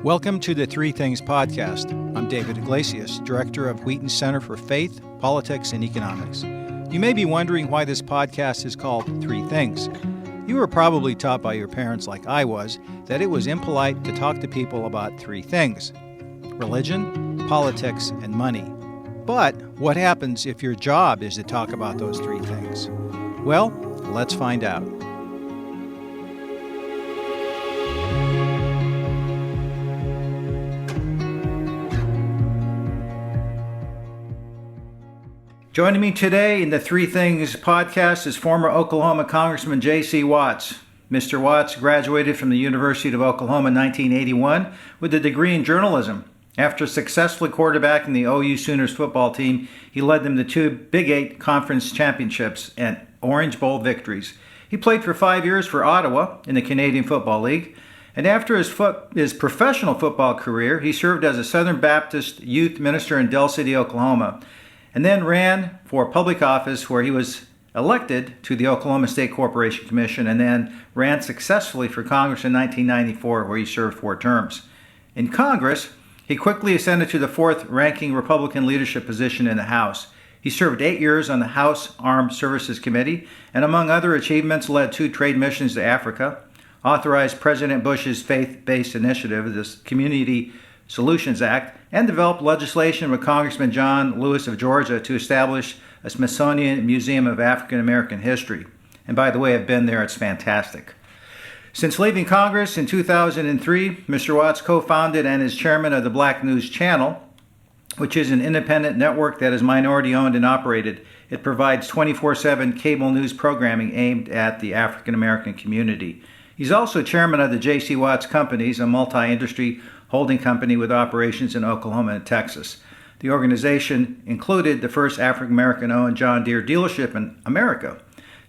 Welcome to the Three Things Podcast. I'm David Iglesias, Director of Wheaton Center for Faith, Politics, and Economics. You may be wondering why this podcast is called Three Things. You were probably taught by your parents, like I was, that it was impolite to talk to people about three things: religion, politics, and money. But what happens if your job is to talk about those three things? Well, let's find out. Joining me today in the Three Things podcast is former Oklahoma Congressman J.C. Watts. Mr. Watts graduated from the University of Oklahoma in 1981 with a degree in journalism. After successfully quarterbacking the OU Sooners football team, he led them to two Big 8 conference championships and Orange Bowl victories. He played for 5 years for Ottawa in the Canadian Football League. And after his professional football career, he served as a Southern Baptist youth minister in Del City, Oklahoma, and then ran for public office where he was elected to the Oklahoma State Corporation Commission and then ran successfully for Congress in 1994 where he served 4 terms. In Congress, he quickly ascended to the 4th-ranking Republican leadership position in the House. He served 8 years on the House Armed Services Committee and, among other achievements, led 2 trade missions to Africa, authorized President Bush's faith-based initiative, the Community Solutions Act, and developed legislation with Congressman John Lewis of Georgia to establish a Smithsonian Museum of African American History. And by the way, I've been there, it's fantastic. Since leaving Congress in 2003, Mr. Watts co-founded and is chairman of the Black News Channel, which is an independent network that is minority owned and operated. It provides 24/7 cable news programming aimed at the African American community. He's also chairman of the J.C. Watts Companies, a multi-industry holding company with operations in Oklahoma and Texas. The organization included the first African-American-owned John Deere dealership in America.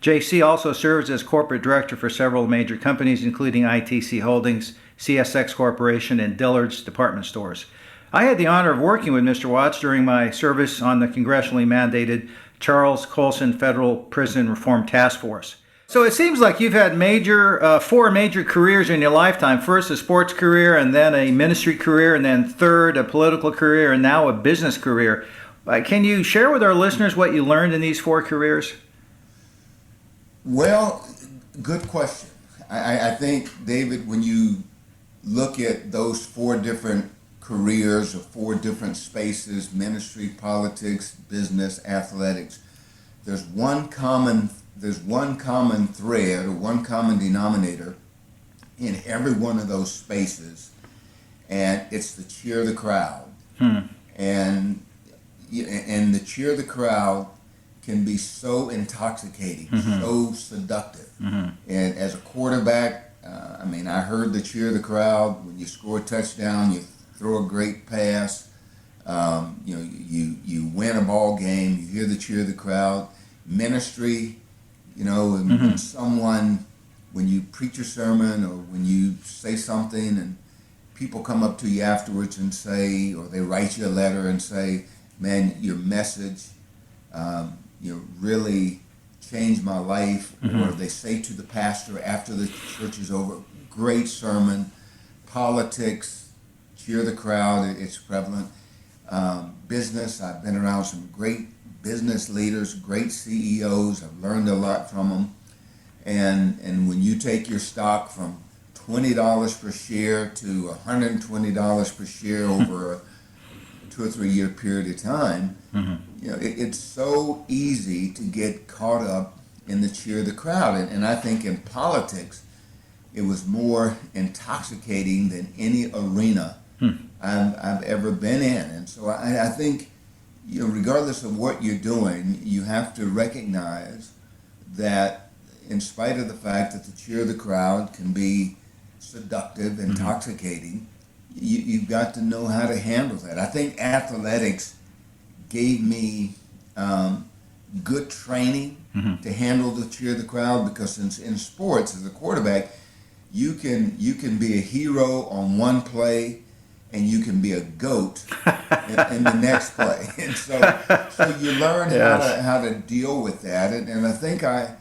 JC also serves as corporate director for several major companies, including ITC Holdings, CSX Corporation, and Dillard's Department Stores. I had the honor of working with Mr. Watts during my service on the congressionally mandated Charles Colson Federal Prison Reform Task Force. So it seems like you've had 4 major careers in your lifetime. First, a sports career, and then a ministry career, and then third, a political career, and now a business career. Can you share with our listeners what you learned in these 4 careers? Well, good question. I think, David, when you look at those 4 different careers or 4 different spaces, ministry, politics, business, athletics, there's one common thread or one common denominator in every one of those spaces, and it's the cheer of the crowd. And the cheer of the crowd can be so intoxicating, so seductive. And as a quarterback, I heard the cheer of the crowd. When you score a touchdown, you throw a great pass, you win a ball game, you hear the cheer of the crowd. Ministry, when you preach a sermon or when you say something and people come up to you afterwards and say, or they write you a letter and say, man, your message, really changed my life. Or they say to the pastor after the church is over, great sermon. Politics, cheer the crowd, it's prevalent. Business, I've been around some great business leaders, great CEOs. I've learned a lot from them. And when you take your stock from $20 per share to $120 per share over a 2 or 3 year period of time, it's so easy to get caught up in the cheer of the crowd. And I think in politics, it was more intoxicating than any arena I've ever been in. And so I think, regardless of what you're doing, you have to recognize that in spite of the fact that the cheer of the crowd can be seductive, intoxicating, you've got to know how to handle that. I think athletics gave me good training to handle the cheer of the crowd, because in sports, as a quarterback, you can be a hero on one play and you can be a goat in the next play. And so you learn how to deal with that. And I think I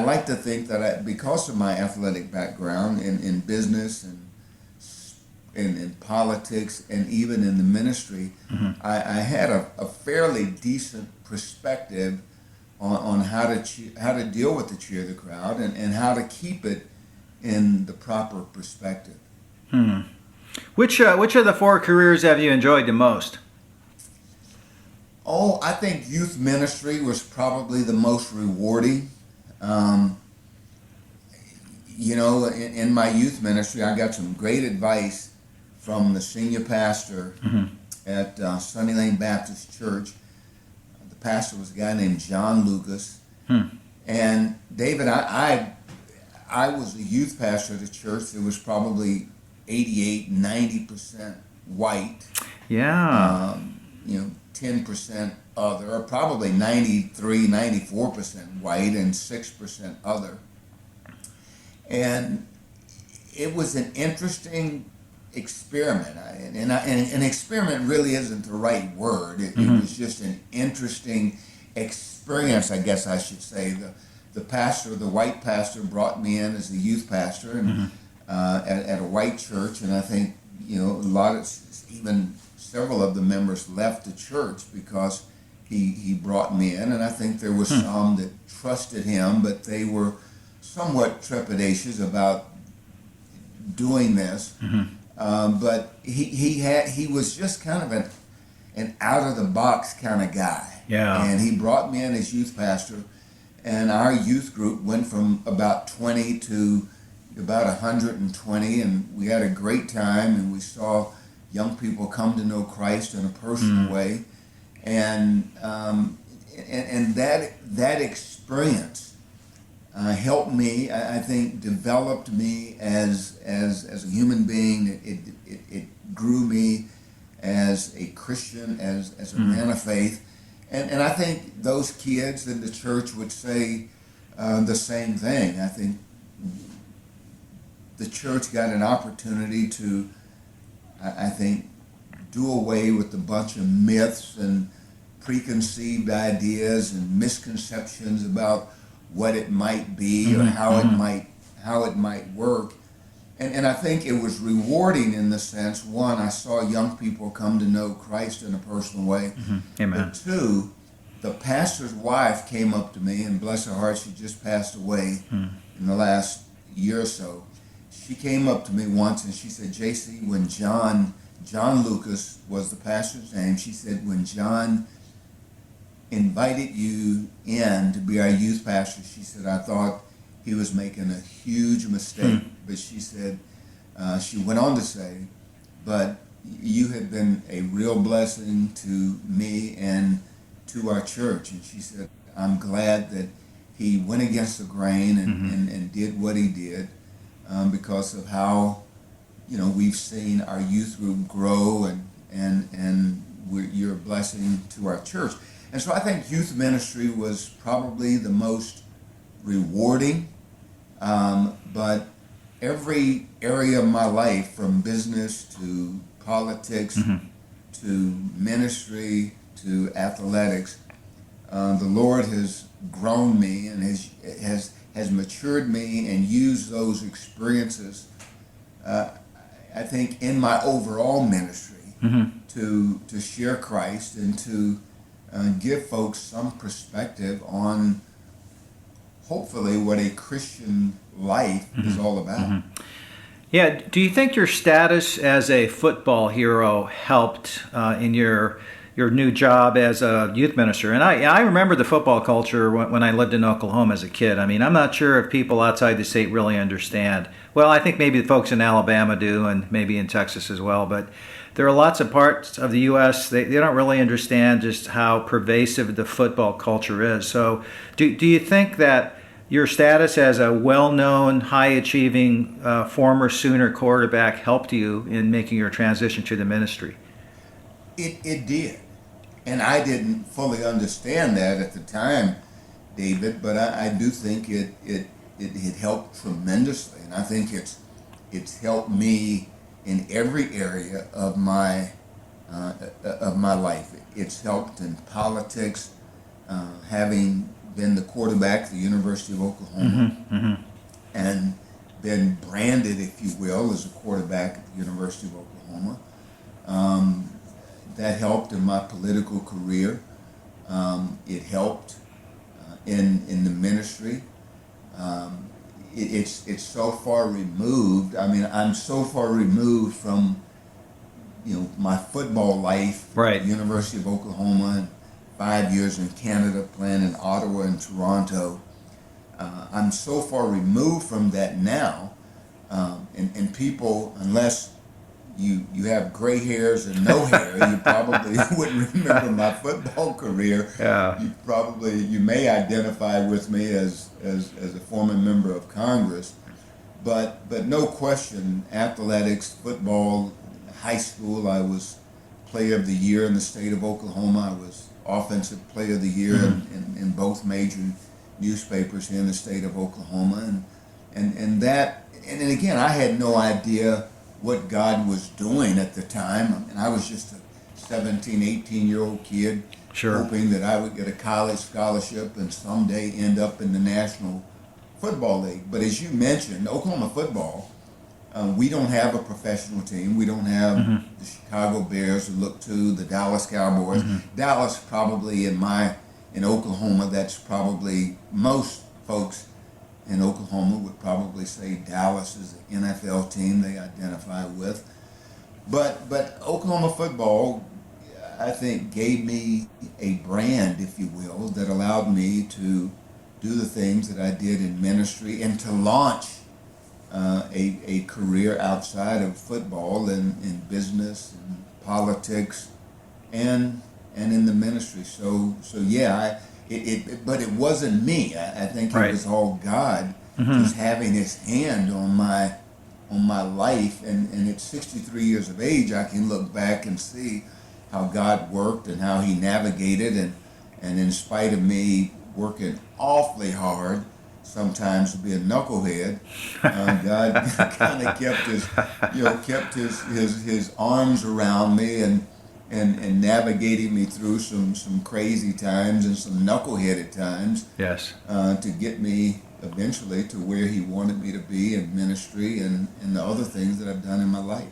like to think that because of my athletic background in business and in politics and even in the ministry, I had a fairly decent perspective on how to deal with the cheer of the crowd and how to keep it in the proper perspective. Which of the four careers have you enjoyed the most? Oh, I think youth ministry was probably the most rewarding. In my youth ministry, I got some great advice from the senior pastor at Sunny Lane Baptist Church. The pastor was a guy named John Lucas. And David, I was a youth pastor at a church that was probably 88-90% white. Yeah. 10% other, or probably 93-94% white and 6% other. And it was an interesting experiment. And an experiment really isn't the right word. It was just an interesting experience, I guess I should say. The white pastor, brought me in as a youth pastor and at a white church, and I think even several of the members left the church because he brought me in, and I think there were some that trusted him, but they were somewhat trepidatious about doing this. But he was just kind of an out of the box kind of guy. Yeah. And he brought me in as youth pastor, and our youth group went from about 20 to about 120, and we had a great time, and we saw young people come to know Christ in a personal way, and that experience helped me. I think developed me as a human being. It grew me as a Christian, as a man of faith, and I think those kids in the church would say the same thing. I think the church got an opportunity to, I think, do away with a bunch of myths and preconceived ideas and misconceptions about what it might be or how it might work. And I think it was rewarding in the sense, one, I saw young people come to know Christ in a personal way. Amen. But two, the pastor's wife came up to me, and bless her heart, she just passed away in the last year or so. She came up to me once and she said, "JC, when John Lucas was the pastor's name," she said, "when John invited you in to be our youth pastor," she said, "I thought he was making a huge mistake." But she said, she went on to say, "But you have been a real blessing to me and to our church." And she said, "I'm glad that he went against the grain and did what he did, because of how, we've seen our youth group grow and you're a blessing to our church." And so I think youth ministry was probably the most rewarding, but every area of my life, from business to politics to ministry to athletics, the Lord has grown me and has matured me and used those experiences, I think, in my overall ministry to share Christ and to give folks some perspective on, hopefully, what a Christian life is all about. Yeah. Do you think your status as a football hero helped in your new job as a youth minister? And I remember the football culture when I lived in Oklahoma as a kid. I mean, I'm not sure if people outside the state really understand. Well, I think maybe the folks in Alabama do, and maybe in Texas as well. But there are lots of parts of the U.S. they don't really understand just how pervasive the football culture is. So do you think that your status as a well-known, high-achieving former Sooner quarterback helped you in making your transition to the ministry? It did. And I didn't fully understand that at the time, David, but I do think it helped tremendously. And I think it's helped me in every area of my life. It's helped in politics, having been the quarterback at the University of Oklahoma, and been branded, if you will, as a quarterback at the University of Oklahoma. That helped in my political career. It helped in the ministry. It's so far removed. I mean, I'm so far removed from my football life Right. at the University of Oklahoma and 5 years in Canada, playing in Ottawa and Toronto. I'm so far removed from that now, and people, unless you have gray hairs and no hair, you probably wouldn't remember my football career. Yeah. You may identify with me as a former member of Congress, but no question, athletics, football, high school, I was player of the year in the state of Oklahoma. I was offensive player of the year in both major newspapers here in the state of Oklahoma, and again, I had no idea what God was doing at the time. I mean, I was just a 17, 18-year-old kid, Sure. hoping that I would get a college scholarship and someday end up in the National Football League. But as you mentioned, Oklahoma football, we don't have a professional team. We don't have the Chicago Bears to look to, the Dallas Cowboys. Dallas probably in Oklahoma, that's probably most folks in Oklahoma would probably say Dallas is the NFL team they identify with. But Oklahoma football, I think, gave me a brand, if you will, that allowed me to do the things that I did in ministry and to launch a career outside of football in business and politics and in the ministry. So yeah, but it wasn't me. I think Right. it was all God just having His hand on my life. And at 63 years of age, I can look back and see how God worked and how He navigated, and in spite of me working awfully hard, sometimes to be a knucklehead, God kind of kept his arms around me and navigating me through some crazy times and some knuckleheaded times. Yes. To get me eventually to where He wanted me to be in ministry and the other things that I've done in my life.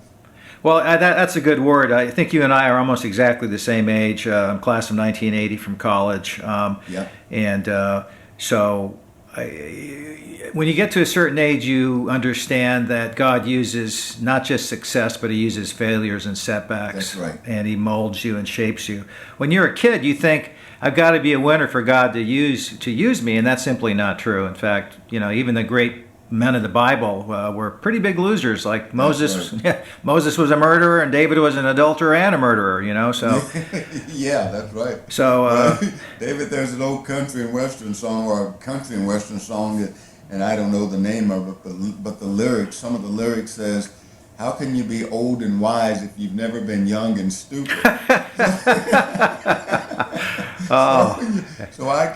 Well, that's a good word. I think you and I are almost exactly the same age. I'm class of 1980 from college. Yep. And so when you get to a certain age, you understand that God uses not just success, but He uses failures and setbacks. That's right. And He molds you and shapes you. When you're a kid, you think, I've got to be a winner for God to use me, and that's simply not true. In fact, even the great men of the Bible were pretty big losers. Like Moses, right. Moses was a murderer, and David was an adulterer and a murderer. So yeah, that's right. So David, there's an old country and western song, or a country and western song, and I don't know the name of it, but the lyrics, some of the lyrics says, "How can you be old and wise if you've never been young and stupid?" Oh. So I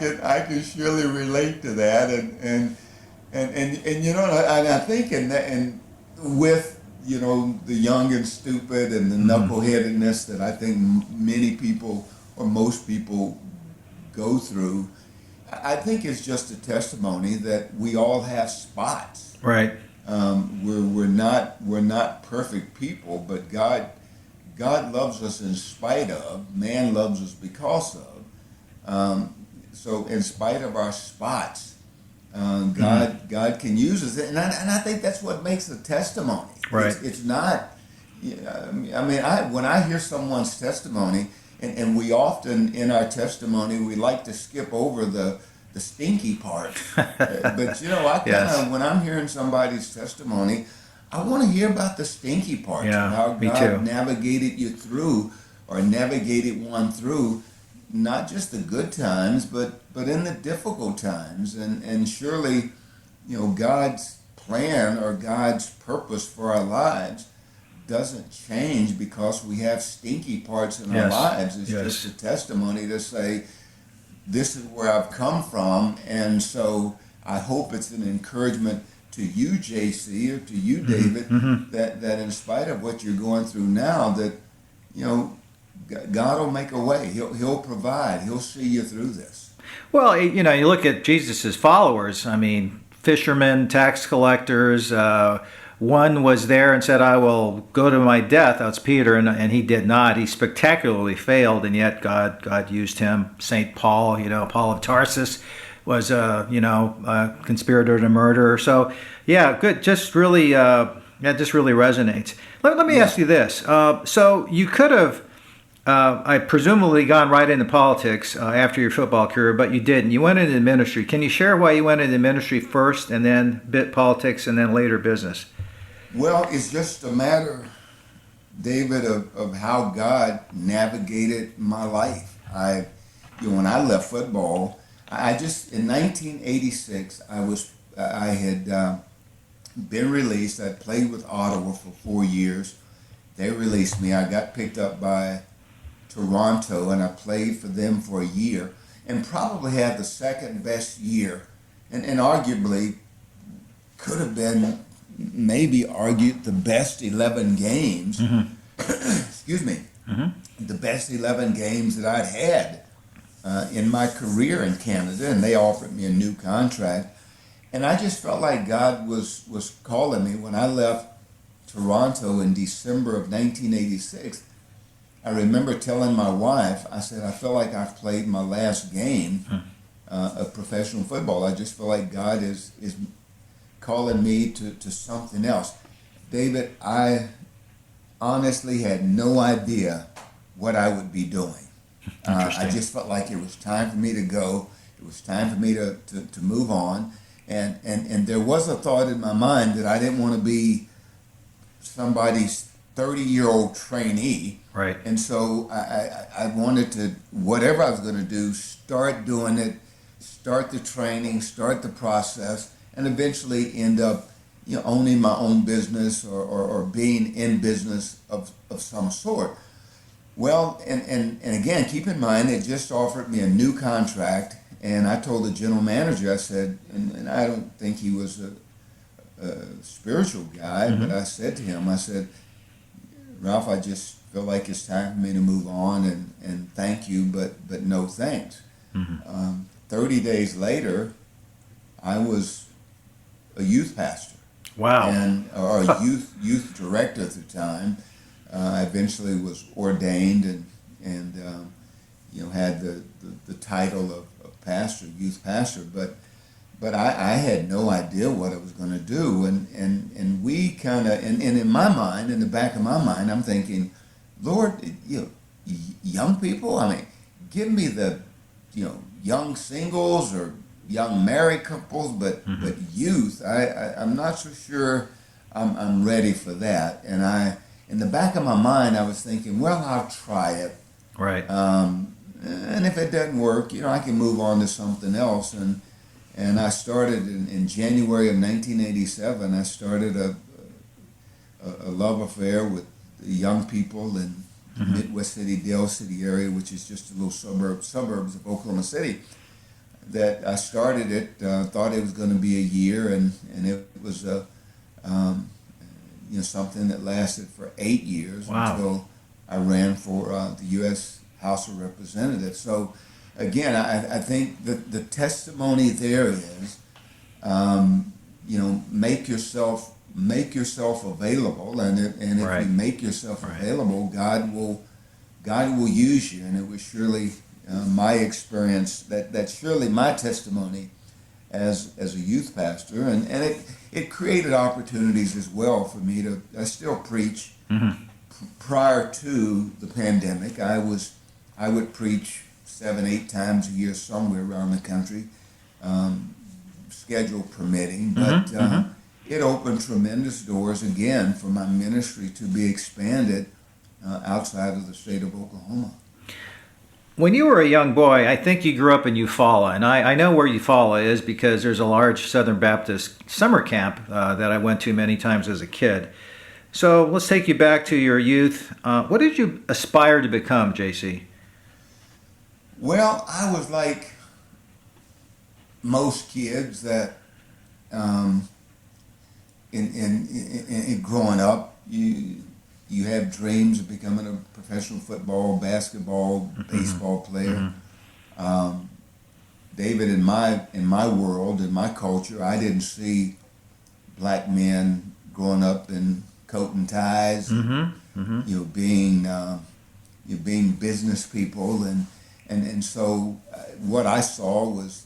could surely relate to that, and I think and with the young and stupid and the knuckleheadedness that I think many people or most people go through, I think it's just a testimony that we all have spots. Right. We're not perfect people, but God loves us in spite of. Man loves us because of. So in spite of our spots, God can use us, and I think that's what makes a testimony. Right. It's not. When I hear someone's testimony, and we often in our testimony we like to skip over the stinky part. But I kind of Yes. when I'm hearing somebody's testimony, I want to hear about the stinky parts Yeah, and how me God too. navigated you through, or navigated one through, not just the good times, but in the difficult times. And surely, God's plan or God's purpose for our lives doesn't change because we have stinky parts in our Yes. lives. It's Yes. just a testimony to say, this is where I've come from, and so I hope it's an encouragement to you, JC, or to you, David, that in spite of what you're going through now, that God will make a way. He'll provide. He'll see you through this. Well, you look at Jesus' followers. I mean, fishermen, tax collectors. One was there and said, "I will go to my death." That's Peter, and he did not. He spectacularly failed, and yet God used him. Saint Paul, Paul of Tarsus, was a conspirator to murder. So yeah, good. Just really, that just really resonates. Let me ask you this. So you could have, I presumably gone right into politics after your football career, but you didn't. You went into ministry. Can you share why you went into ministry first, and then bit politics, and then later business? Well, it's just a matter, David, of how God navigated my life. When I left football, in 1986, I had been released. I played with Ottawa for 4 years. They released me. I got picked up by Toronto, and I played for them for a year, and probably had the second best year, and arguably could have been maybe argued the best 11 games, excuse me, the best 11 games that I'd had in my career in Canada, and they offered me a new contract. And I just felt like God was calling me. When I left Toronto in December of 1986, I remember telling my wife, I said, I feel like I've played my last game of professional football. I just feel like God is calling me to something else. David, I honestly had no idea what I would be doing. I just felt like it was time for me to go. It was time for me to move on. And there was a thought in my mind that I didn't want to be somebody's 30-year-old trainee. Right. And so I wanted to, whatever I was going to do, start doing it, start the training, start the process, and eventually end up owning my own business or being in business of some sort. Well, and again, keep in mind, they just offered me a new contract, and I told the general manager, I said, and I don't think he was a spiritual guy, but I said to him, I said, Ralph, I just feel like it's time for me to move on, and thank you, but no thanks. 30 days later, I was a youth pastor. Wow. Or a youth director at the time. I eventually was ordained and had the title of pastor, youth pastor, but I had no idea what I was going to do, and we kind of, and in my mind, in the back of my mind, I'm thinking, Lord, young people, I mean, give me the, young singles or young married couples, but youth, I'm not so sure I'm ready for that. And in the back of my mind, I was thinking, well, I'll try it. Right. And if it doesn't work, I can move on to something else. And I started in January of 1987. I started a love affair with young people in the Midwest City, Dale City area, which is just a little suburbs of Oklahoma City. That I started it, thought it was going to be a year, and it was something that lasted for 8 years. Wow. Until I ran for the U.S. House of Representatives. So again, I think the testimony there is, make yourself available, and if Right. you make yourself Right. available, God will use you, and it was surely my experience, that's surely my testimony as a youth pastor, and it created opportunities as well for me I still preach. Prior to the pandemic, I would preach 7-8 times a year somewhere around the country, schedule permitting, but it opened tremendous doors again for my ministry to be expanded outside of the state of Oklahoma. When you were a young boy, I think you grew up in Eufaula, and I know where Eufaula is because there's a large Southern Baptist summer camp that I went to many times as a kid. So let's take you back to your youth. What did you aspire to become, JC? Well, I was like most kids that in growing up, you have dreams of becoming a professional football, basketball, baseball player. David, in my world, in my culture, I didn't see black men growing up in coat and ties, being business people, and so what I saw was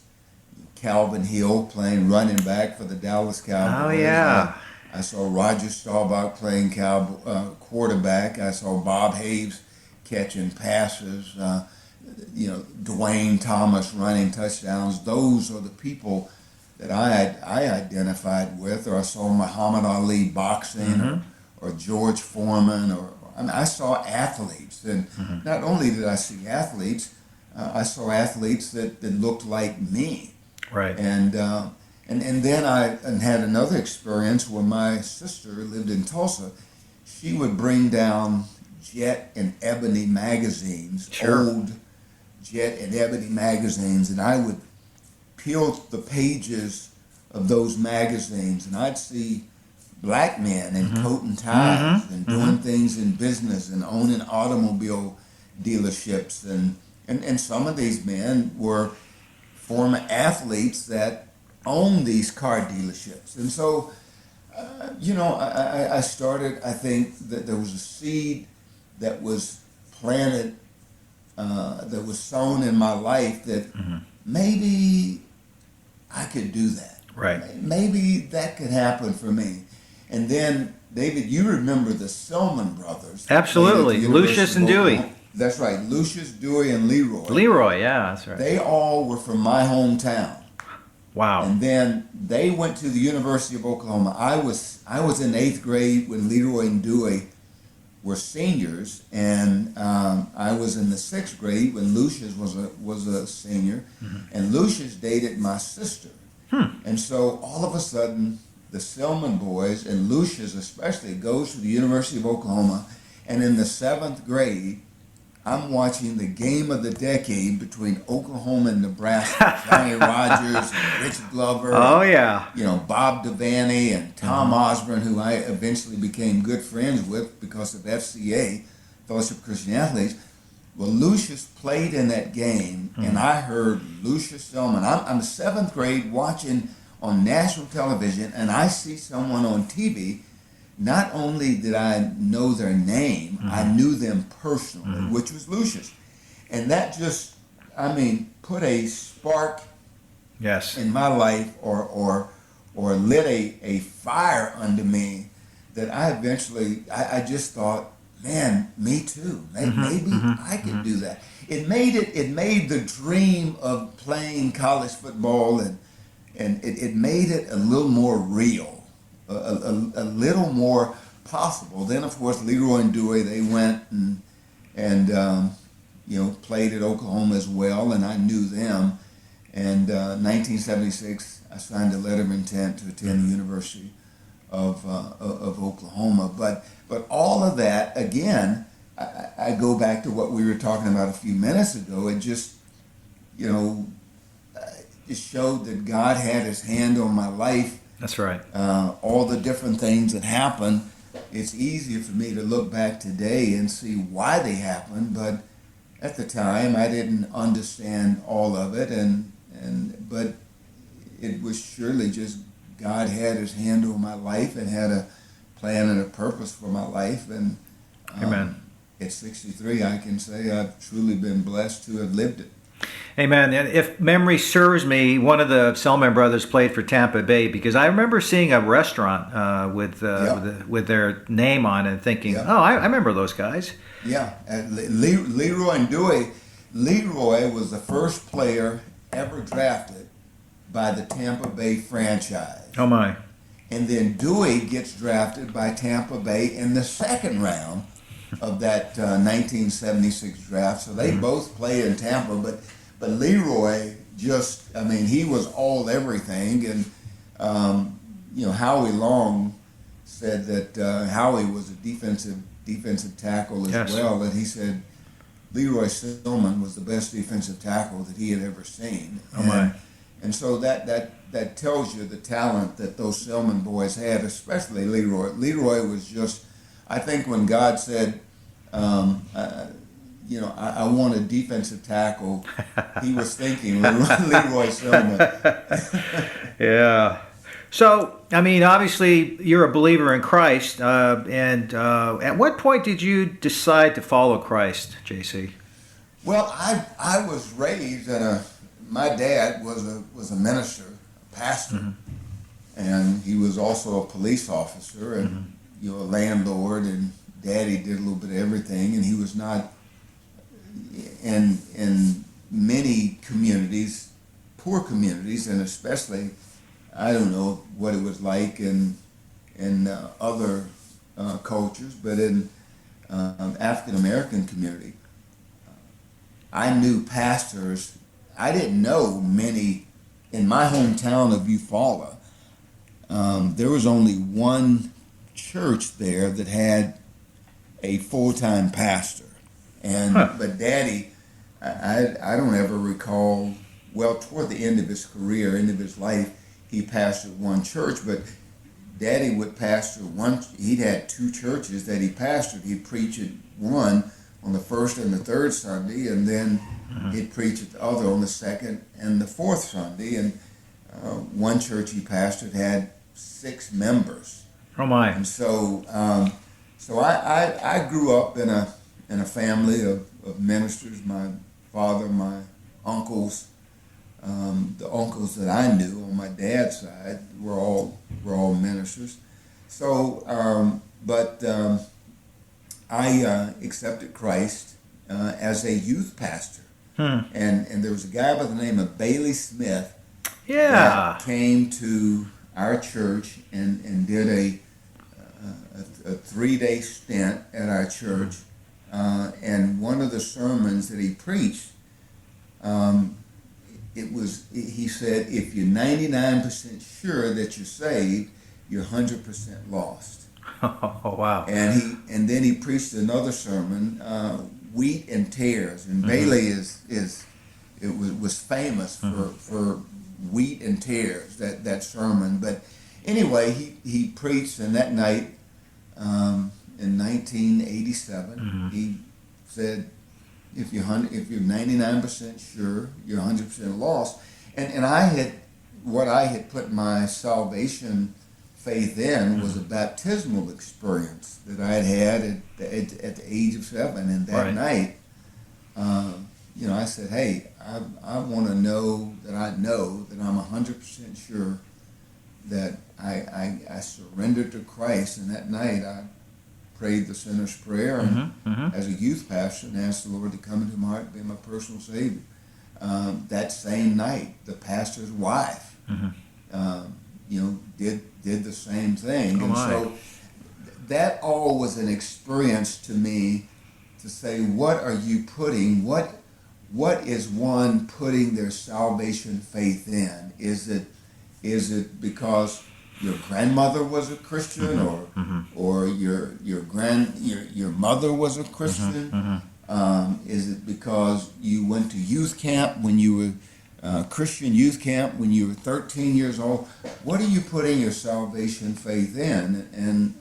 Calvin Hill playing running back for the Dallas Cowboys. Oh yeah. I saw Roger Staubach playing quarterback. I saw Bob Hayes catching passes. Dwayne Thomas running touchdowns. Those are the people that I identified with. Or I saw Muhammad Ali boxing, or George Foreman, I saw athletes, and not only did I see athletes, I saw athletes that looked like me. Right. And then I had another experience where my sister lived in Tulsa. She would bring down Jet and Ebony magazines, Sure. old Jet and Ebony magazines, and I would peel the pages of those magazines, and I'd see black men in coat and ties and doing things in business and owning automobile dealerships, and some of these men were former athletes that owned these car dealerships. And so I started, I think that there was a seed that was planted, that was sown in my life, that maybe I could do that. Right. Maybe that could happen for me. And then, David, you remember the Selman brothers. Absolutely. Lucius and Dewey. That's right. Lucius, Dewey, and Leroy. Leroy, yeah, that's right. They all were from my hometown. Wow. And then they went to the University of Oklahoma. I was in 8th grade when Leroy and Dewey were seniors, and I was in the 6th grade when Lucius was a senior, and Lucius dated my sister. And so all of a sudden, the Selman boys, and Lucius especially, goes to the University of Oklahoma, and in the 7th grade, I'm watching the game of the decade between Oklahoma and Nebraska. Johnny Rogers and Rich Glover. Oh, yeah. Bob Devaney and Tom Osborne, who I eventually became good friends with because of FCA, Fellowship of Christian Athletes. Well, Lucius played in that game, and I heard Lucius Selman. I'm 7th grade watching on national television, and I see someone on TV. Not only did I know their name, I knew them personally, which was Lucius. And that just, put a spark in my life, or lit a fire under me, that I eventually, I just thought, man, me too. Maybe I could do that. It made the dream of playing college football, and it made it a little more real. A little more possible. Then, of course, Leroy and Dewey, they went and played at Oklahoma as well, and I knew them. And 1976, I signed a letter of intent to attend the University of Oklahoma. But all of that, again, I go back to what we were talking about a few minutes ago. It just, it showed that God had His hand on my life. That's right. All the different things that happened. It's easier for me to look back today and see why they happened, but at the time I didn't understand all of it, but it was surely just God had His hand on my life and had a plan and a purpose for my life. And Amen. At 63, I can say I've truly been blessed to have lived it. Amen. And if memory serves me, one of the Selman brothers played for Tampa Bay, because I remember seeing a restaurant with their name on it and thinking, I remember those guys. Yeah. Leroy and Dewey. Leroy was the first player ever drafted by the Tampa Bay franchise. Oh, my. And then Dewey gets drafted by Tampa Bay in the second round of that 1976 draft. So they both played in Tampa, but Leroy just, he was all everything. And, Howie Long said that Howie was a defensive tackle as well. And he said Leroy Selman was the best defensive tackle that he had ever seen. Oh, my. And so that tells you the talent that those Selman boys had, especially Leroy. Leroy was just, I think when God said, I want a defensive tackle. He was thinking Leroy Selman. Yeah. So, I mean, obviously, you're a believer in Christ. And at what point did you decide to follow Christ, JC? Well, I was raised my dad was a minister, a pastor, Mm-hmm. and he was also a police officer and a landlord, and Daddy did a little bit of everything, and he was not in many communities, poor communities, and especially, I don't know what it was like in other cultures, but in African American community, I knew pastors. I didn't know many in my hometown of Eufaula. There was only one church there that had a full-time pastor, but Daddy, I don't ever recall. Well, toward the end of his career, end of his life, he pastored one church, but Daddy would pastor one. He'd had two churches that he pastored. He'd preach at one on the first and the third Sunday, and then he'd preach at the other on the second and the fourth Sunday. And one church he pastored had 6 members. Oh my! And so I grew up in a family of ministers. My father, my uncles. The uncles that I knew on my dad's side were all ministers. So, I accepted Christ as a youth pastor, and there was a guy by the name of Bailey Smith. Yeah, That came to our church and did a 3-day stint at our church, and one of the sermons that he preached. He said, if you're 99% sure that you're saved, you're 100% lost. Oh wow! And then he preached another sermon, wheat and tares. And Bailey was famous for wheat and tares, that sermon. But anyway, he preached, and that night in 1987, he said, if you're 99% sure, you're 100% lost. And what I had put my salvation faith in was a baptismal experience that I had at the age of 7. And that night, I said, hey, I want to know that I'm 100% sure that I surrendered to Christ. And that night I prayed the sinner's prayer as a youth pastor and asked the Lord to come into my heart and be my personal Savior. That same night, the pastor's wife, did the same thing. And so that all was an experience to me to say, what are you putting, what is one putting their salvation faith in? Is it because your grandmother was a Christian, or your mother was a Christian? Is it because you went to youth camp when you were Christian youth camp when you were 13 years old? What are you putting your salvation faith in? And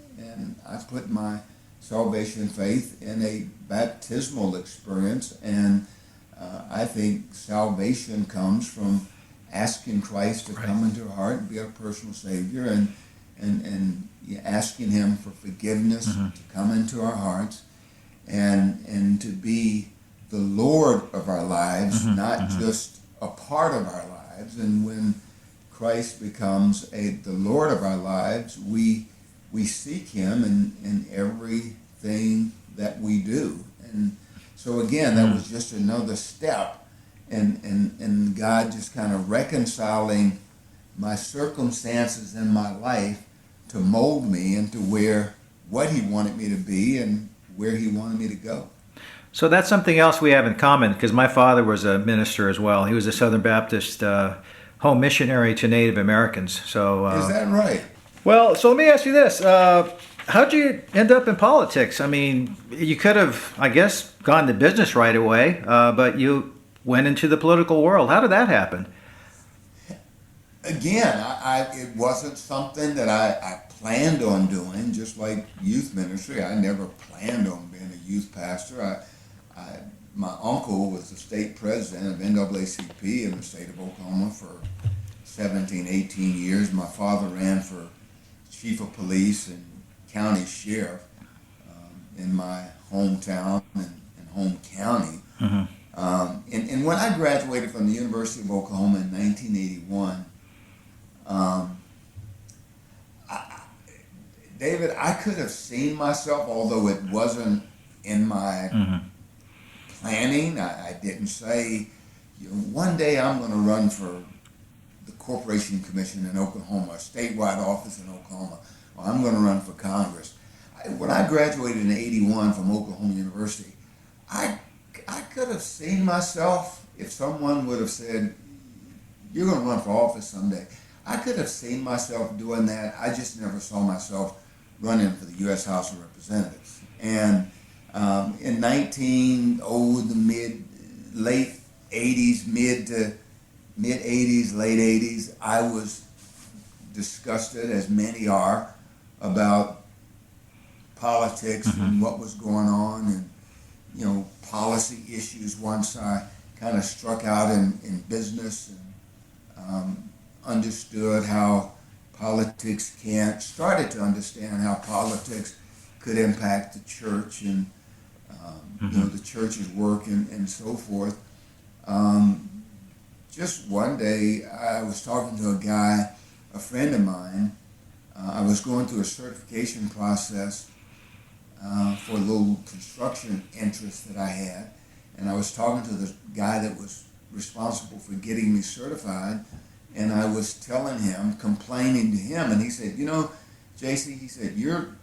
I put my salvation faith in a baptismal experience, and I think salvation comes from asking Christ to come into our heart and be our personal Savior, and asking Him for forgiveness to come into our hearts, and to be the Lord of our lives, not just a part of our lives. And when Christ becomes the Lord of our lives, we seek Him in everything that we do. And so again, that was just another step, and God just kind of reconciling my circumstances in my life to mold me into what He wanted me to be and where He wanted me to go. So that's something else we have in common, because my father was a minister as well. He was a Southern Baptist home missionary to Native Americans. So is that right? Well, so let me ask you this. How'd you end up in politics? I mean, you could have, I guess, gone to business right away, but you went into the political world. How did that happen? Again, it wasn't something that I planned on doing, just like youth ministry. I never planned on being a youth pastor. my uncle was the state president of NAACP in the state of Oklahoma for 17, 18 years. My father ran for chief of police and county sheriff in my hometown and home county. And when I graduated from the University of Oklahoma in 1981, David, I could have seen myself, although it wasn't in my planning. I didn't say, one day I'm going to run for the Corporation Commission in Oklahoma, a statewide office in Oklahoma, or I'm going to run for Congress. When I graduated in 81 from Oklahoma University, I could have seen myself, if someone would have said, you're going to run for office someday, I could have seen myself doing that. I just never saw myself running for the U.S. House of Representatives. And in late 80s, mid 80s, late 80s, I was disgusted, as many are, about politics and what was going on, and policy issues. Once I kind of struck out in business and understood how politics started to understand how politics could impact the church and the church's work and so forth. Just one day, I was talking to a guy, a friend of mine. I was going through a certification process for a little construction interest that I had, and I was talking to the guy that was responsible for getting me certified, and I was telling him, complaining to him, and he said, JC, he said, you're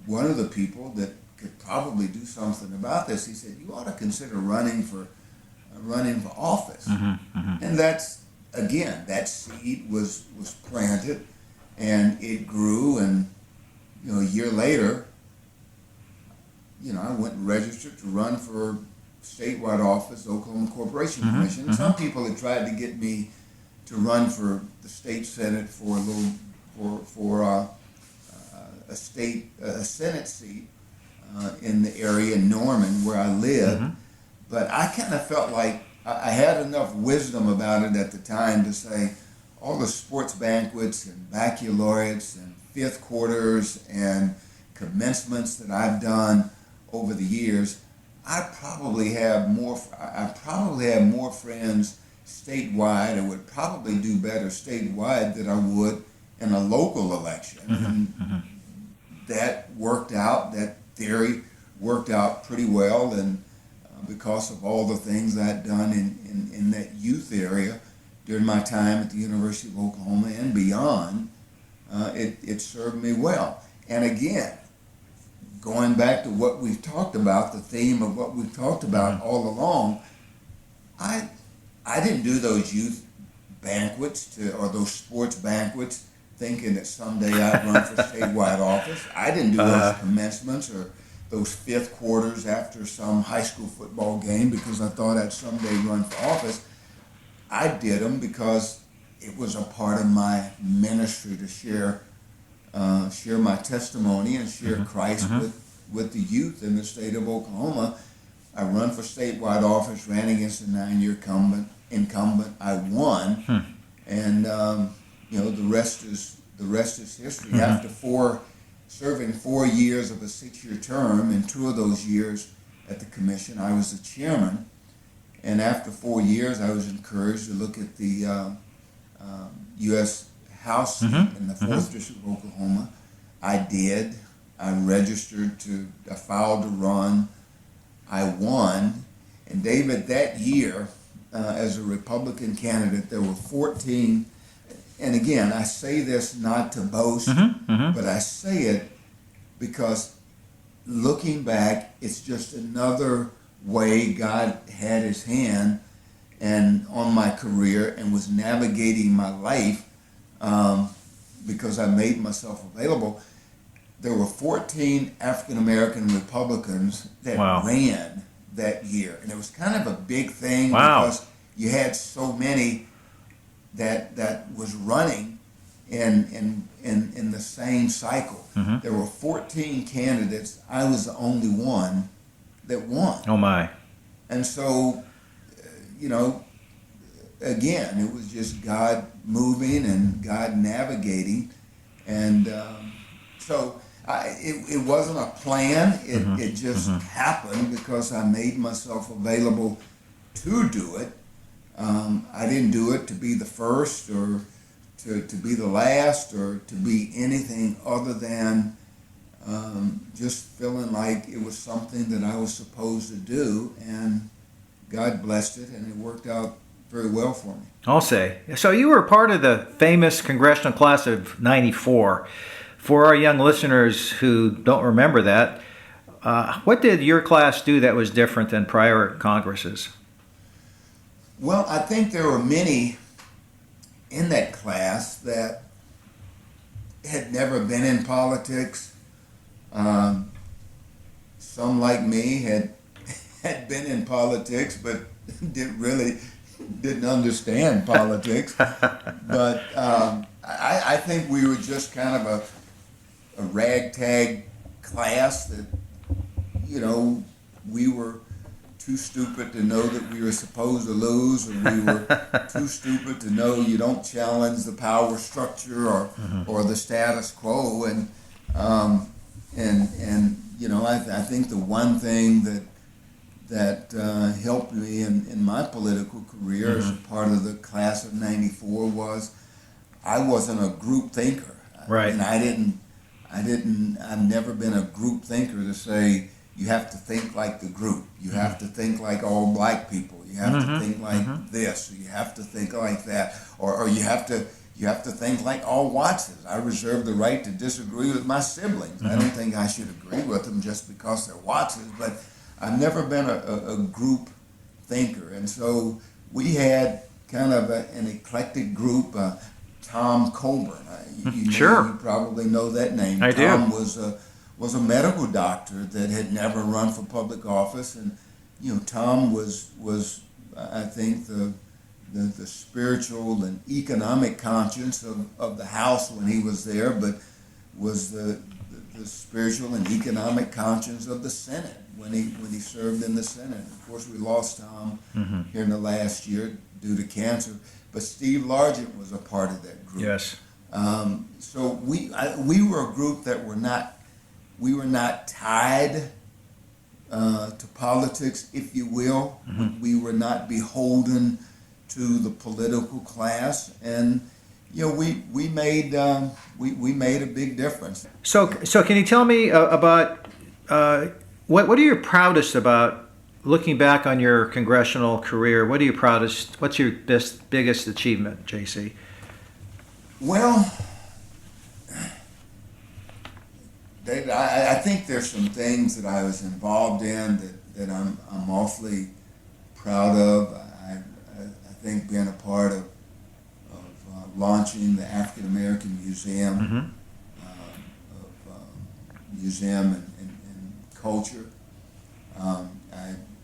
one of the people that could probably do something about this. He said, you ought to consider running for office. And that's, again, that seed was planted, and it grew, and a year later, I went and registered to run for statewide office, Oklahoma Corporation Commission. Some people had tried to get me to run for the state senate for a senate seat in the area in Norman where I live. But I kind of felt like I had enough wisdom about it at the time to say all the sports banquets and baccalaureates and fifth quarters and commencements that I've done over the years, I probably have more friends statewide, and would probably do better statewide than I would in a local election. And that worked out. That theory worked out pretty well, and because of all the things I'd done in that youth area during my time at the University of Oklahoma and beyond, it served me well. And again, going back to what we've talked about, the theme of what we've talked about all along, I didn't do those youth banquets or those sports banquets thinking that someday I'd run for statewide office. I didn't do those commencements or those fifth quarters after some high school football game because I thought I'd someday run for office. I did them because it was a part of my ministry to share my testimony and share Christ with the youth in the state of Oklahoma. I run for statewide office, ran against a 9-year incumbent. I won, and the rest is history. After serving 4 years of a 6-year term, and 2 of those years at the commission, I was the chairman. And after 4 years, I was encouraged to look at the U.S. House seat in the 4th District of Oklahoma. I did. I registered I filed to run. I won. And David, that year, as a Republican candidate, there were 14. And again, I say this not to boast, but I say it because looking back, it's just another way God had his hand and on my career and was navigating my life because I made myself available. There were 14 African American Republicans that ran that year, and it was kind of a big thing because you had so many that was running in the same cycle. There were 14 candidates. I was the only one that won. Oh my! And so, you know, again, it was just God moving and God navigating. And it wasn't a plan. It just happened because I made myself available to do it. I didn't do it to be the first or to be the last or to be anything other than just feeling like it was something that I was supposed to do. And God blessed it, and it worked out very well for me. I'll say. So you were part of the famous congressional class of '94. For our young listeners who don't remember that, what did your class do that was different than prior Congresses? Well, I think there were many in that class that had never been in politics. Some, like me, had been in politics, but didn't understand politics. But I think we were just kind of a ragtag class that, you know, we were too stupid to know that we were supposed to lose, and we were too stupid to know you don't challenge the power structure or the status quo. And you know, I think the one thing that helped me in my political career as a part of the class of '94 was I wasn't a group thinker. Right. And I've never been a group thinker to say, you have to think like the group. You have to think like all black people. You have to think like this. Or you have to think like that. Or you have to think like all Wattses. I reserve the right to disagree with my siblings. I don't think I should agree with them just because they're Wattses. But I've never been a group thinker. And so we had kind of an eclectic group. Tom Colburn. You probably know that name. I Tom do. was a medical doctor that had never run for public office, and you know, Tom was I think the spiritual and economic conscience of the House when he was there, but was the spiritual and economic conscience of the Senate when he served in the Senate. Of course, we lost Tom here in the last year due to cancer, but Steve Largent was a part of that group. Yes. So we were a group that were not tied to politics, if you will. We were not beholden to the political class, and you know, we made a big difference. So can you tell me about what are you proudest about looking back on your congressional career? What are you proudest? What's your biggest achievement, JC? Well, David, I think there's some things that I was involved in that I'm awfully proud of. I think being a part of launching the African American Museum, Museum and Culture.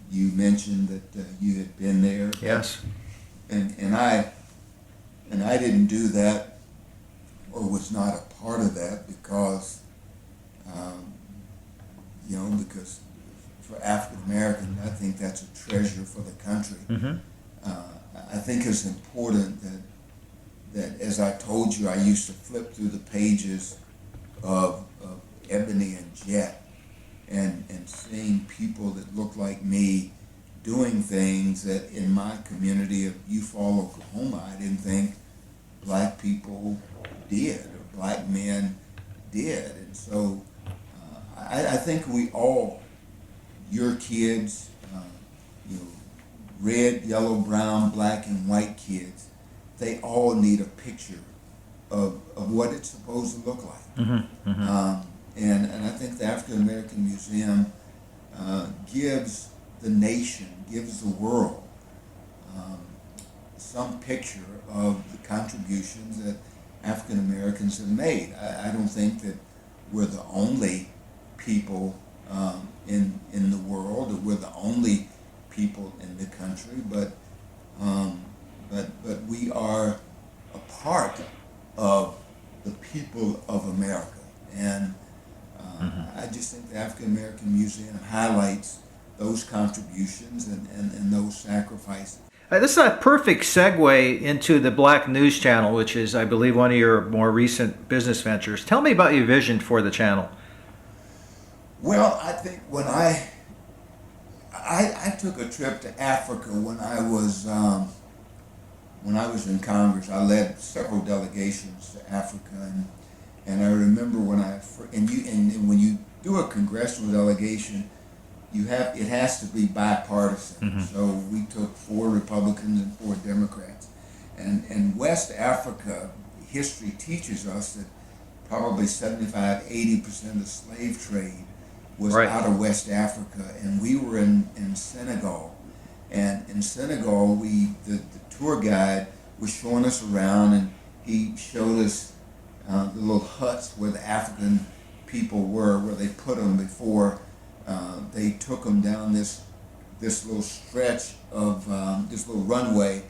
You mentioned that you had been there. Yes. And I didn't do that, or was not a part of that, because because for African Americans, I think that's a treasure for the country. I think it's important that, as I told you, I used to flip through the pages of Ebony and Jet, and seeing people that look like me doing things that in my community of Eufaula, Oklahoma, I didn't think black people did, or black men did. And so I think we all, your kids, red, yellow, brown, black, and white kids, they all need a picture of what it's supposed to look like. And I think the African American Museum gives the nation, gives the world some picture of the contributions that African Americans have made. I don't think that we're the only people in the world, or we're the only people in the country, but we are a part of the people of America. And I just think the African American Museum highlights those contributions and those sacrifices. This is a perfect segue into the Black News Channel, which is, I believe, one of your more recent business ventures. Tell me about your vision for the channel. Well, I think when I took a trip to Africa when I was in Congress. I led several delegations to Africa, and I remember when when you do a congressional delegation, it has to be bipartisan. Mm-hmm. So we took 4 Republicans and 4 Democrats, and West Africa history teaches us that probably 75-80% of the slave trade was right out of West Africa, and we were in Senegal. And in Senegal, the tour guide was showing us around, and he showed us the little huts where the African people were, where they put them before they took them down this little stretch of this little runway,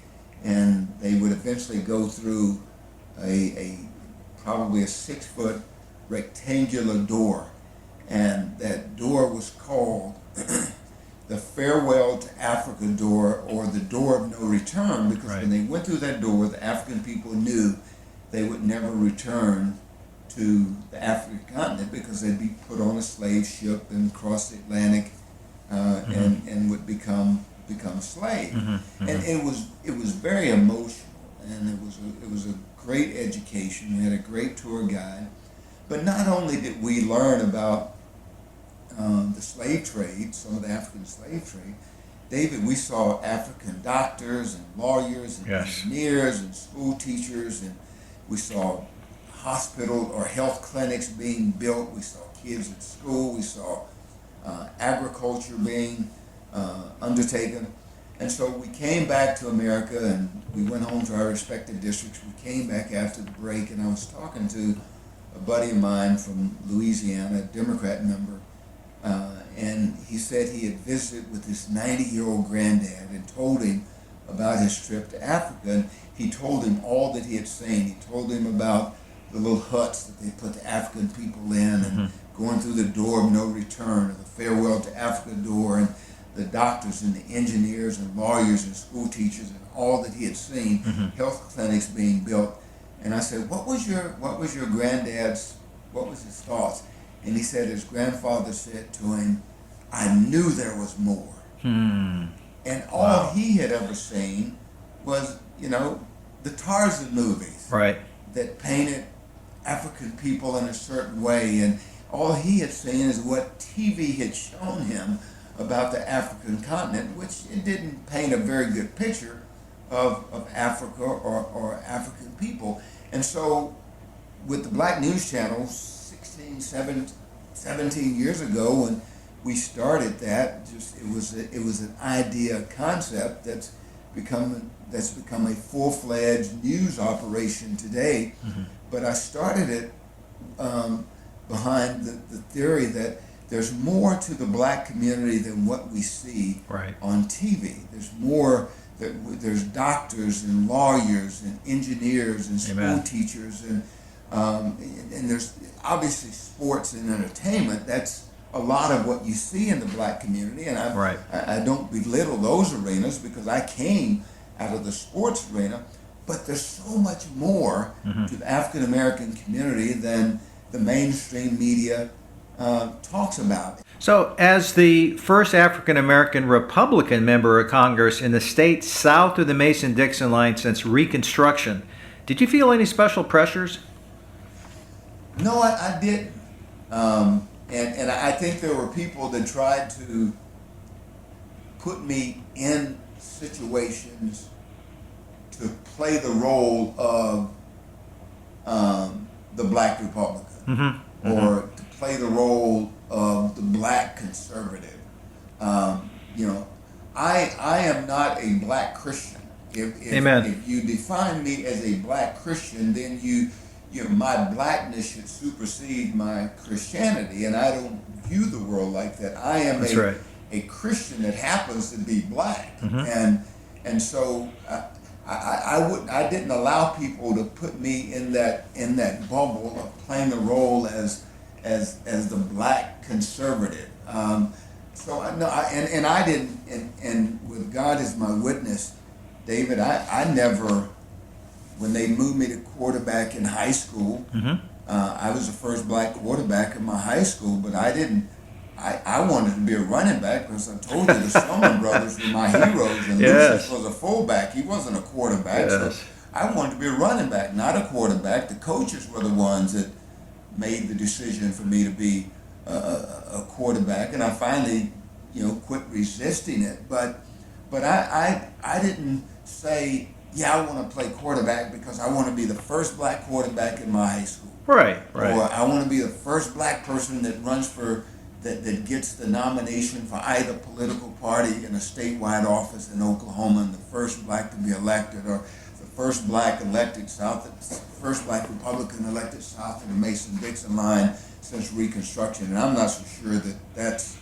and they would eventually go through probably a 6-foot rectangular door, and that door was called the Farewell to Africa door, or the door of no return, because right when they went through that door, the African people knew they would never return to the African continent, because they'd be put on a slave ship and cross the Atlantic and would become slaves. Mm-hmm. And it was very emotional, and it was a great education. We had a great tour guide, but not only did we learn about the slave trade, some of the African slave trade, David, we saw African doctors and lawyers and yes engineers and school teachers, and we saw hospital or health clinics being built. We saw kids at school. We saw agriculture being undertaken. And so we came back to America, and we went home to our respective districts. We came back after the break, and I was talking to a buddy of mine from Louisiana, a Democrat member, and he said he had visited with his 90-year-old granddad and told him about his trip to Africa. And he told him all that he had seen. He told him about the little huts that they put the African people in, and going through the door of no return, or the Farewell to Africa door, and the doctors and the engineers and lawyers and school teachers, and all that he had seen, health clinics being built. And I said, what was your granddad's, what was his thoughts? And he said his grandfather said to him, I knew there was more. And all he had ever seen was, the Tarzan movies right that painted African people in a certain way. And all he had seen is what TV had shown him about the African continent, which it didn't paint a very good picture of Africa or African people. And so with the Black News Channel, 17 years ago, when we started that, it was an idea, a concept that's become a full-fledged news operation today. But I started it behind the theory that there's more to the black community than what we see right on TV. There's more. There's doctors and lawyers and engineers and school Amen. teachers, and there's obviously sports and entertainment. That's a lot of what you see in the black community, and I don't belittle those arenas, because I came out of the sports arena, but there's so much more to the African American community than the mainstream media talks about. So, as the first African American Republican member of Congress in the state south of the Mason-Dixon line since Reconstruction, did you feel any special pressures? No, I didn't. And I think there were people that tried to put me in situations to play the role of the black Republican, or to play the role of the black conservative. I am not a black Christian. Amen. If you define me as a black Christian, then my blackness should supersede my Christianity, and I don't view the world like that. I am a Christian that happens to be black, and so I didn't allow people to put me in that bubble of playing the role as the black conservative. and I didn't, and with God as my witness, David, I never, when they moved me to quarterback in high school, I was the first black quarterback in my high school, but I didn't. I wanted to be a running back because I told you the Sherman brothers were my heroes, and Yes. Lucius was a fullback. He wasn't a quarterback, so Yes. I wanted to be a running back, not a quarterback. The coaches were the ones that made the decision for me to be a quarterback, and I finally, quit resisting it. But I didn't say, yeah, I want to play quarterback because I want to be the first black quarterback in my high school. Right. Or I want to be the first black person that runs for, that gets the nomination for either political party in a statewide office in Oklahoma, and the first black to be elected, or the first black elected first black Republican elected south of the Mason-Dixon line since Reconstruction. And I'm not so sure that's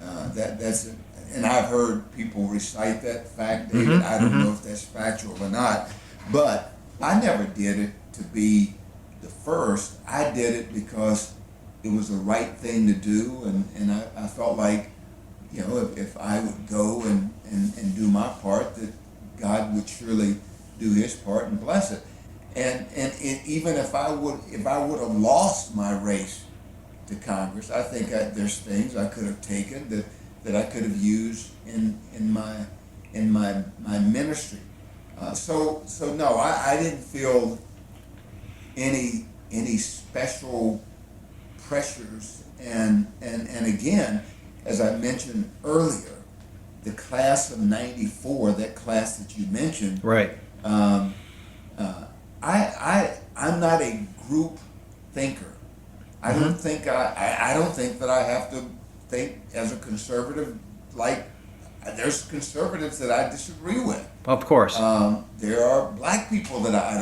it. And I've heard people recite that fact, David. I don't know if that's factual or not, but I never did it to be the first. I did it because it was the right thing to do, and I felt like, if I would go and do my part, that God would surely do His part and bless it. And even if I would have lost my race to Congress, I think there's things I could have taken that I could have used in my ministry. So no, I didn't feel any special pressures, and again, as I mentioned earlier, the class of '94, that class that you mentioned, Right. I'm not a group thinker. I don't think I don't think that I have to think as a conservative. Like, there's conservatives that I disagree with. Of course. There are black people that I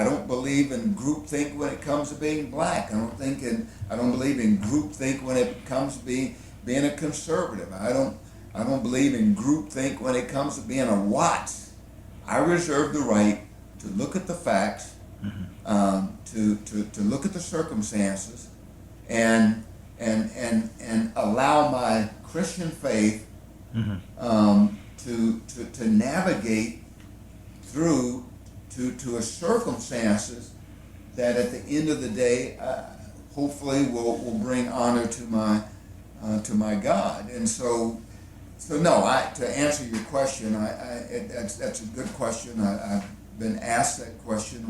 don't believe in groupthink when it comes to being black. I don't believe in groupthink when it comes to being a conservative. I don't believe in groupthink when it comes to being a Watts. I reserve the right to look at the facts, to look at the circumstances, and allow my Christian faith to navigate through to a circumstances that at the end of the day, hopefully will bring honor to my God. And so no, to answer your question, that's a good question. I've been asked that question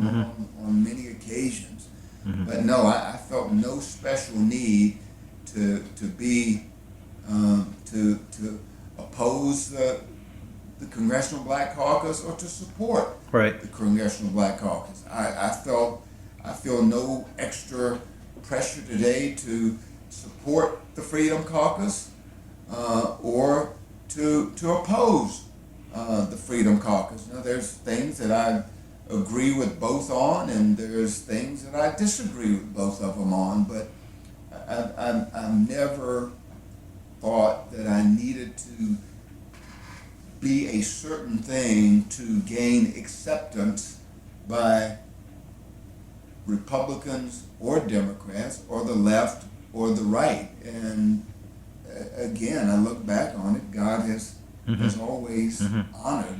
on many occasions, but no, I felt no special need to oppose the Congressional Black Caucus or to support the Congressional Black Caucus. I feel no extra pressure today to support the Freedom Caucus or to oppose the Freedom Caucus. Now, there's things that I agree with both on, and there's things that I disagree with both of them on, but I've never thought that I needed to be a certain thing to gain acceptance by Republicans or Democrats or the left or the right. And again, I look back on it, God has always honored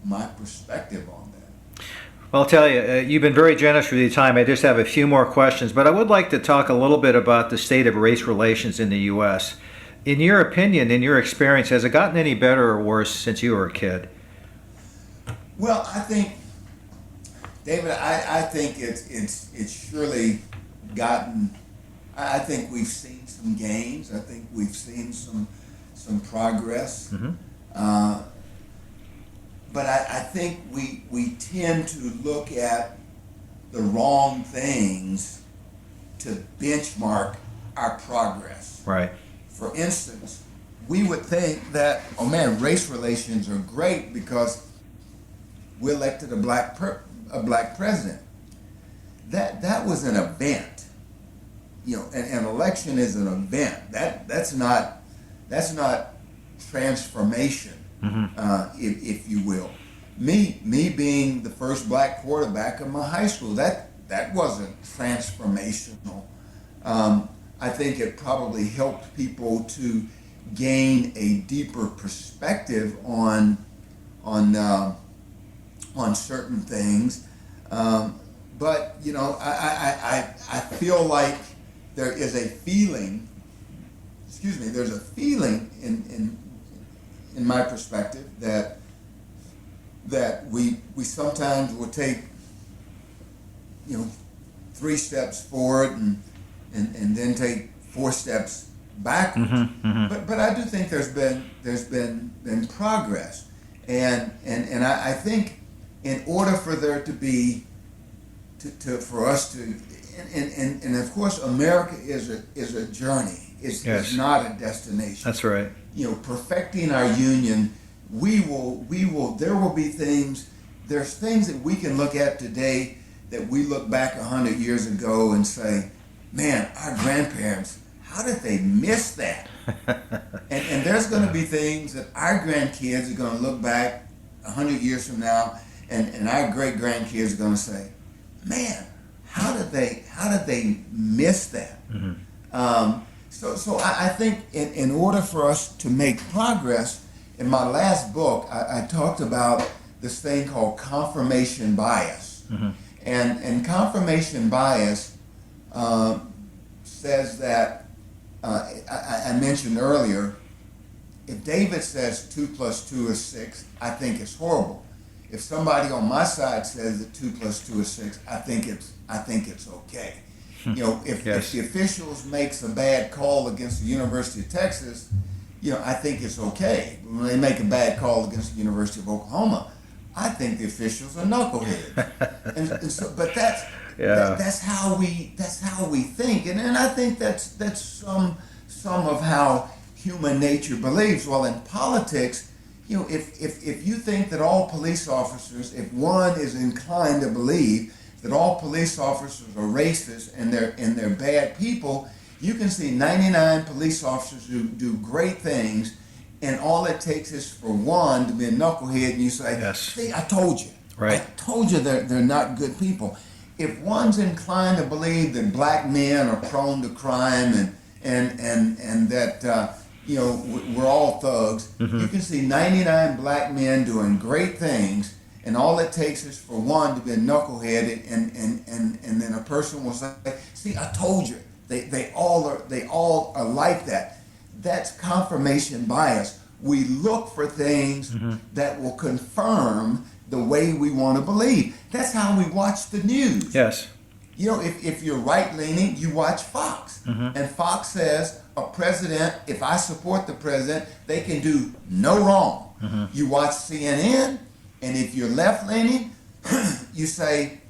my perspective on that. Well, I'll tell you, you've been very generous with your time. I just have a few more questions, but I would like to talk a little bit about the state of race relations in the U.S. In your opinion, in your experience, has it gotten any better or worse since you were a kid? Well, I think, David, I think it's surely gotten. I think we've seen some gains. I think we've seen some progress. But I think we tend to look at the wrong things to benchmark our progress. Right. For instance, we would think that, oh man, race relations are great because we elected a black president. That was an event. An election is an event. That's not transformation, if you will. Me being the first black quarterback of my high school, that wasn't transformational. I think it probably helped people to gain a deeper perspective on certain things. But you know, I feel like there is a feeling. Excuse me. There's a feeling in my perspective that we sometimes will take, you know, 3 steps forward and then take 4 steps backwards. But I do think there's been progress, and I think in order for there to be for us to and of course America is a journey. It's not a destination. That's right. You know, perfecting our union, we will there will be things, there's things that we can look at today that we look back 100 years ago and say, man, our grandparents, how did they miss that? and there's going to be things that our grandkids are going to look back 100 years from now, and our great grandkids are going to say, man, how did they miss that? So I think in order for us to make progress, in my last book, I talked about this thing called confirmation bias. And confirmation bias says that, I mentioned earlier, if David says 2 + 2 is 6, I think it's horrible. If somebody on my side says that 2 + 2 is 6, I think it's okay. You know, if the officials makes a bad call against the University of Texas, you know, I think it's okay. When they make a bad call against the University of Oklahoma, I think the officials are knuckleheads. and so, but that's how we think, and I think that's some of how human nature believes. Well, in politics, you know, if you think that all police officers, if one is inclined to believe that all police officers are racist and they're bad people, you can see 99 police officers who do great things, and all it takes is for one to be a knucklehead, and you say, see, I told you. Right. I told you they're not good people. If one's inclined to believe that black men are prone to crime and that you know, we're all thugs, you can see 99 black men doing great things, and all it takes is for one to be a knucklehead, and then a person will say, see, I told you. They all are like that. That's confirmation bias. We look for things that will confirm the way we want to believe. That's how we watch the news. Yes. You know, if you're right-leaning, you watch Fox. And Fox says, a president, if I support the president, they can do no wrong. You watch CNN, and if you're left-leaning, you say,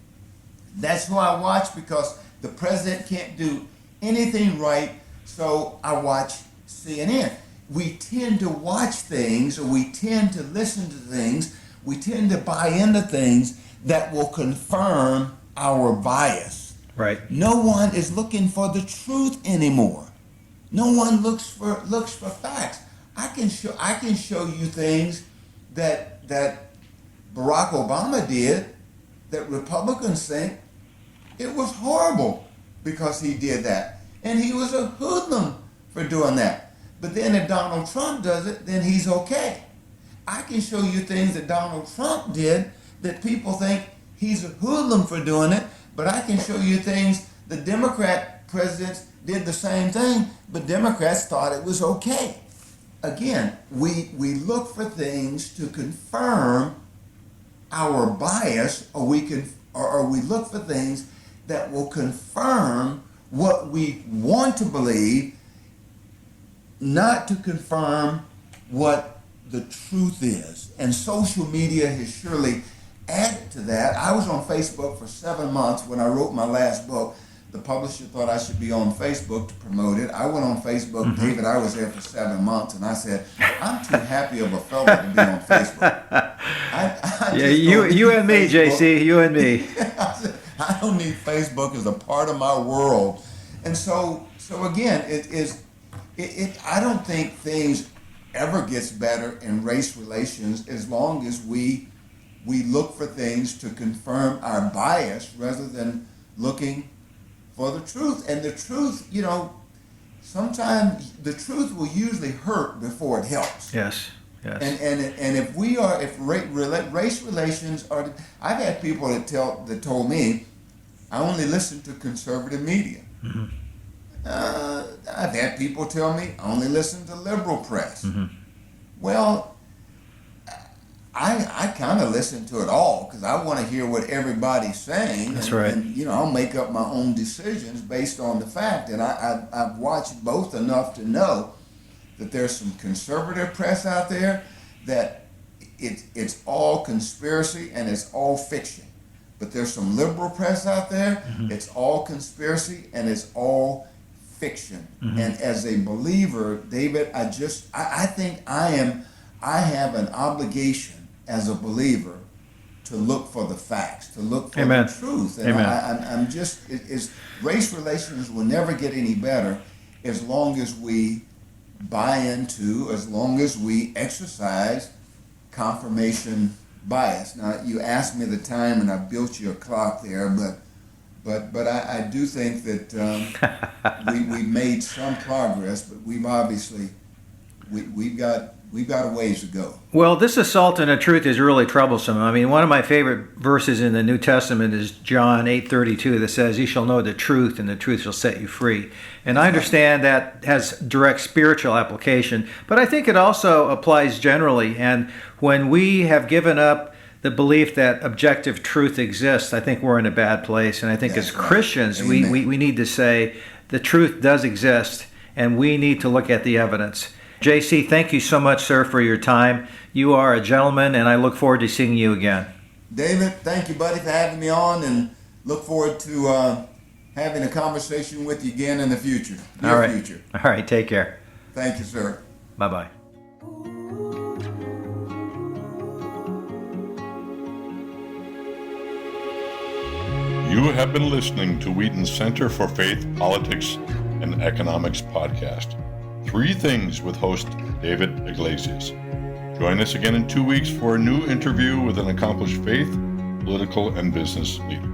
that's who I watch because the president can't do anything right, so I watch CNN. We tend to watch things, or we tend to listen to things, we tend to buy into things that will confirm our bias. Right. No one is looking for the truth anymore. No one looks for facts. I can show you things that Barack Obama did that Republicans think it was horrible because he did that. And he was a hoodlum for doing that. But then if Donald Trump does it, then he's okay. I can show you things that Donald Trump did that people think he's a hoodlum for doing it, but I can show you things the Democrat presidents did the same thing, but Democrats thought it was okay. Again, we look for things to confirm our bias, or we look for things that will confirm what we want to believe, not to confirm what the truth is. And social media has surely added to that. I was on Facebook for 7 months when I wrote my last book. The publisher thought I should be on Facebook to promote it. I went on Facebook, David, I was there for 7 months, and I said, I'm too happy of a fella to be on Facebook. You and me, JC, you and me. I said, I don't need Facebook as a part of my world. And so again, I don't think things ever gets better in race relations as long as we look for things to confirm our bias rather than looking for the truth. And the truth, you know, sometimes the truth will usually hurt before it helps. Yes. Yes. And if race relations are, I've had people that told me, I only listen to conservative media. Mm-hmm. I've had people tell me I only listen to liberal press. Mm-hmm. Well, I kind of listen to it all because I want to hear what everybody's saying. That's right. And I'll make up my own decisions based on the fact. And I've watched both enough to know that there's some conservative press out there that it's all conspiracy and it's all fiction. But there's some liberal press out there, mm-hmm. it's all conspiracy and it's all fiction. Mm-hmm. And as a believer, David, I think I have an obligation as a believer to look for the facts, to look for Amen. The truth. And Amen. Race relations will never get any better as long as we buy into, as long as we exercise confirmation bias. Now, you asked me the time and I built you a clock there, but I do think that we made some progress, but we've obviously we've got a ways to go. Well, this assault on the truth is really troublesome. I mean, one of my favorite verses in the New Testament is John 8:32 that says, "You shall know the truth, and the truth shall set you free." And I understand that has direct spiritual application, but I think it also applies generally. And when we have given up the belief that objective truth exists, I think we're in a bad place. And I think as Christians, we need to say the truth does exist, and we need to look at the evidence. JC, thank you so much, sir, for your time. You are a gentleman, and I look forward to seeing you again. David, thank you, buddy, for having me on, and look forward to having a conversation with you again in the future. All right, take care. Thank you, sir. Bye-bye. You have been listening to Wheaton's Center for Faith, Politics, and Economics podcast. 3 Things with host David Iglesias. Join us again in 2 weeks for a new interview with an accomplished faith, political, and business leader.